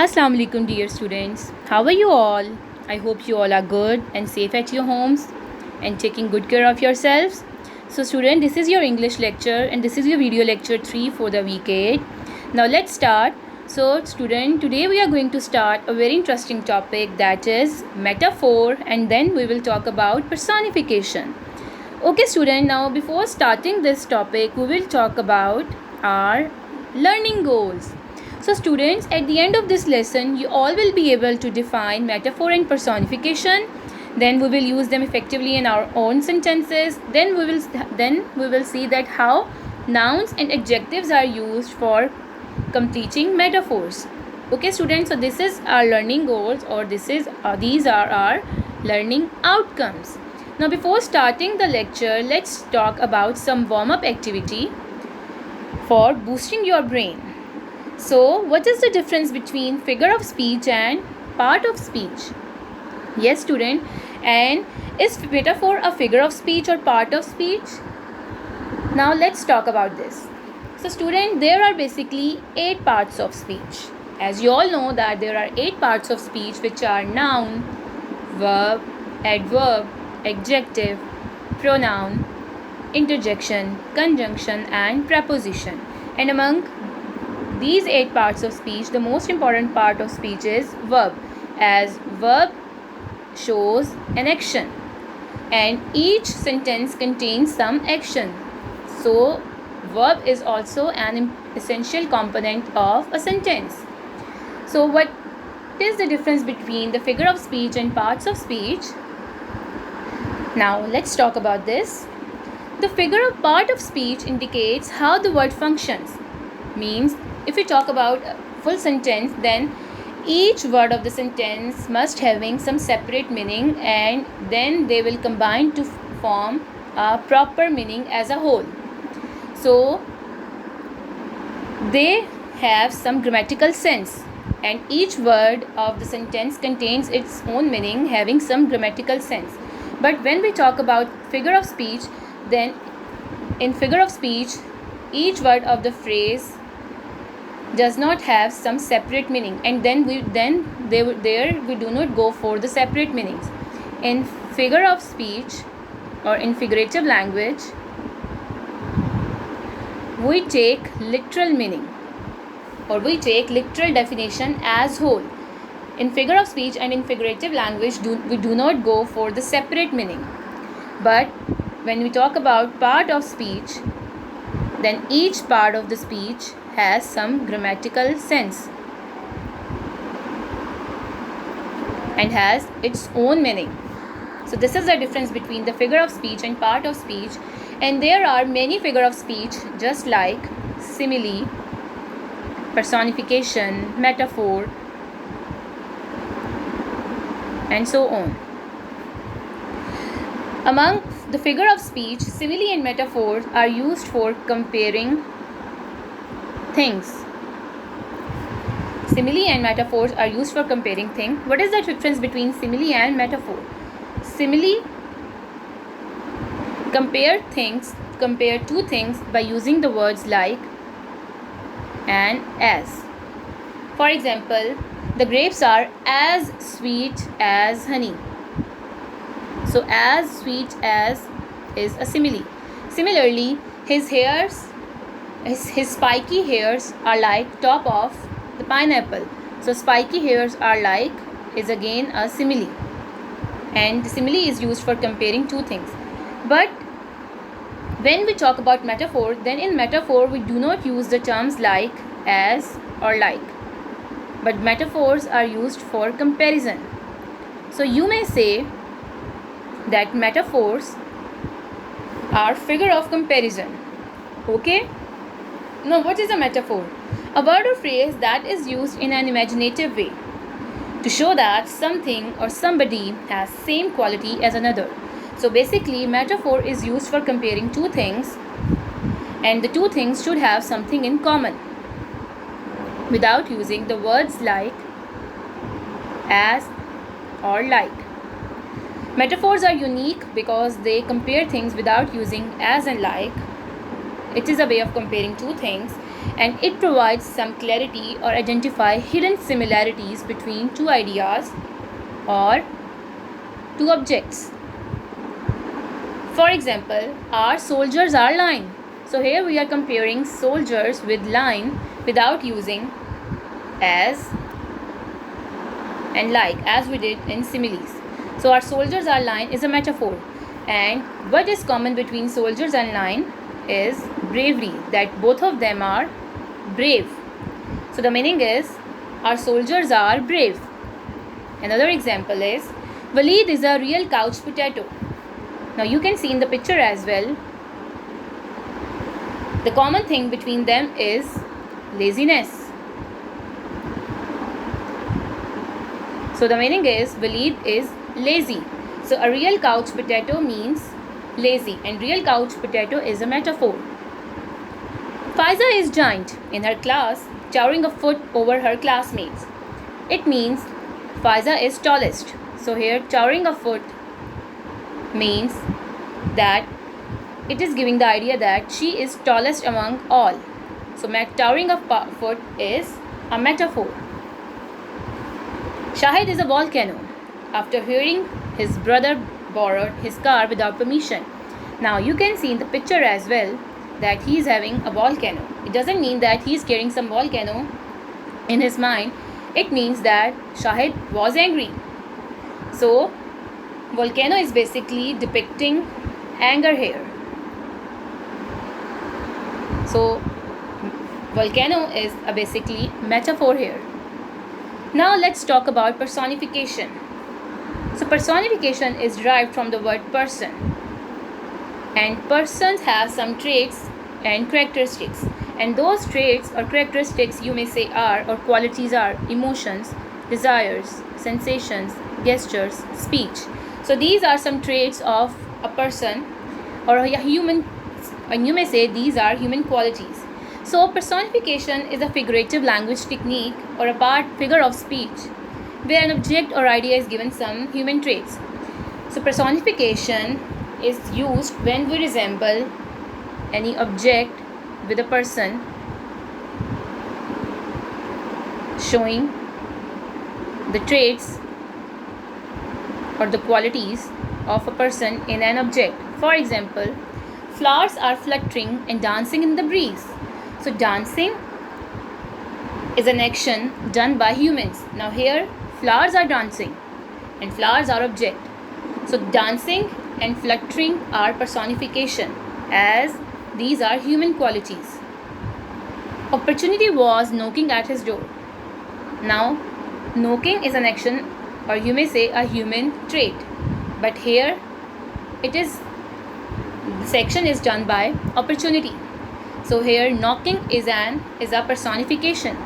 Assalamu alaikum dear students. How are you all? I hope you all are good and safe at your homes and taking good care of yourselves. So student, this is your English lecture and this is your video lecture 3 for the week 8. Now let's start. So student, today we are going to start a very interesting topic, that is metaphor, and then we will talk about personification. Okay student, now before starting this topic, we will talk about our learning goals. So students, at the end of this lesson, you all will be able to define metaphor and personification. Then we will use them effectively in our own sentences. Then we will see that how nouns and adjectives are used for completing metaphors. Okay students, so this is our learning goals, or these are our learning outcomes. Now before starting the lecture, let's talk about some warm-up activity for boosting your brain. So what is the difference between figure of speech and part of speech? Yes student, and is metaphor a figure of speech or part of speech? Now let's talk about this. So student, there are basically 8 parts of speech. As you all know that there are 8 parts of speech, which are noun, verb, adverb, adjective, pronoun, interjection, conjunction and preposition. And among these 8 parts of speech, the most important part of speech is verb, as verb shows an action and each sentence contains some action. So verb is also an essential component of a sentence. So what is the difference between the figure of speech and parts of speech? Now let's talk about this. The figure of part of speech indicates how the word functions. Means if we talk about a full sentence, then each word of the sentence must having some separate meaning, and then they will combine to form a proper meaning as a whole. So they have some grammatical sense, and each word of the sentence contains its own meaning, having some grammatical sense. But when we talk about figure of speech, then in figure of speech, each word of the phrase does not have some separate meaning, and then we do not go for the separate meanings. In figure of speech or in figurative language, we take literal meaning, or we take literal definition as whole. In figure of speech and in figurative language, we do not go for the separate meaning. But when we talk about part of speech, then each part of the speech has some grammatical sense and has its own meaning. So this is the difference between the figure of speech and part of speech. And there are many figure of speech, just like simile, personification, metaphor, and so on. Among the figure of speech, simile and metaphors are used for comparing things. Simile and metaphors are used for comparing things. What is the difference between simile and metaphor? Simile compare two things by using the words like and as. For example, the grapes are as sweet as honey. So as sweet as is a simile. Similarly, his spiky hairs are like top of the pineapple. So spiky hairs are like is again a simile, and the simile is used for comparing two things. But when we talk about metaphor, then in metaphor we do not use the terms like, as or like, but metaphors are used for comparison. So you may say that metaphors are figure of comparison. Okay? Now what is a metaphor? A word or phrase that is used in an imaginative way to show that something or somebody has same quality as another. So basically metaphor is used for comparing two things, and the two things should have something in common without using the words like, as or like. Metaphors are unique because they compare things without using as and like. It is a way of comparing two things, and it provides some clarity or identify hidden similarities between two ideas or two objects. For example, our soldiers are line. So here we are comparing soldiers with line without using as and like as we did in similes. So our soldiers are line is a metaphor, and what is common between soldiers and line is bravery, that both of them are brave. So the meaning is our soldiers are brave. Another example is Walid is a real couch potato. Now you can see in the picture as well, the common thing between them is laziness. So the meaning is Walid is lazy. So a real couch potato means lazy, and real couch potato is a metaphor. Faiza is giant in her class, towering a foot over her classmates. It means Faiza is tallest. So here towering a foot means that it is giving the idea that she is tallest among all. So towering a foot is a metaphor. Shahid is a volcano. After hearing his brother borrowed his car without permission. Now you can see in the picture as well that he is having a volcano. It doesn't mean that he is carrying some volcano in his mind. It means that Shahid was angry. So volcano is basically depicting anger here. So volcano is a basically metaphor here. Now let's talk about personification. So personification is derived from the word person, and persons have some traits and characteristics, and those traits or characteristics you may say are or qualities are emotions, desires, sensations, gestures, speech. So these are some traits of a person or a human, and you may say these are human qualities. So personification is a figurative language technique or a figure of speech where an object or idea is given some human traits. So personification is used when we resemble any object with a person, showing the traits or the qualities of a person in an object. For example, flowers are fluttering and dancing in the breeze. So dancing is an action done by humans. Now here flowers are dancing and flowers are object. So dancing and fluttering are personification, as these are human qualities. Opportunity was knocking at his door. Now knocking is an action, or you may say a human trait, but here this action is done by opportunity. So here knocking is a personification.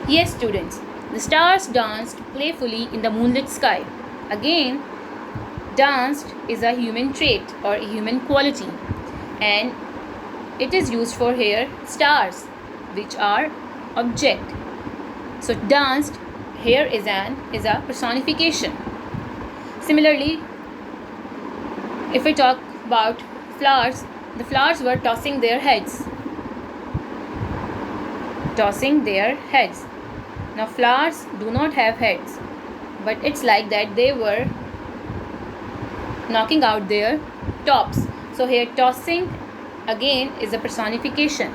Yes, students, the stars danced playfully in the moonlit sky. Again, danced is a human trait or a human quality, and it is used for here stars, which are object. So danced here is a personification. Similarly, if we talk about flowers, the flowers were tossing their heads. Tossing their heads. Now flowers do not have heads, but it's like that they were knocking out their tops. So here tossing again is a personification.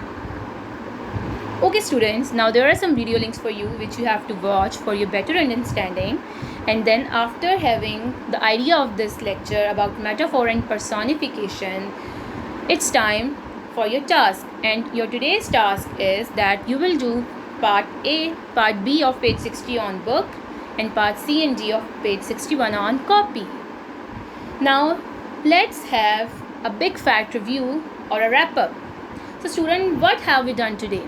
Okay students, now there are some video links for you which you have to watch for your better understanding, and then after having the idea of this lecture about metaphor and personification, it's time for your task. And your today's task is that you will do part A, part B of page 60 on book, and part C and D of page 61 on copy. Now let's have a big fact review or a wrap up. So student, what have we done today?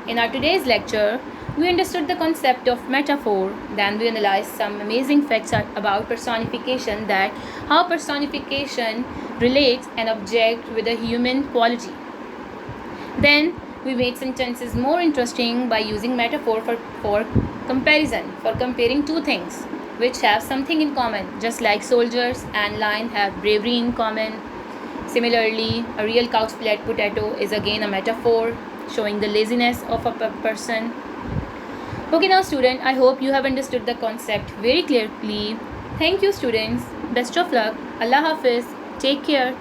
In our today's lecture, we understood the concept of metaphor. Then we analyzed some amazing facts about personification, that how personification relates an object with a human quality. Then we made sentences more interesting by using metaphor for comparison, for comparing two things which have something in common, just like soldiers and lion have bravery in common. Similarly, a real couch-flat potato is again a metaphor showing the laziness of a person. Okay, now student, I hope you have understood the concept very clearly. Thank you students. Best of luck. Allah Hafiz. Take care.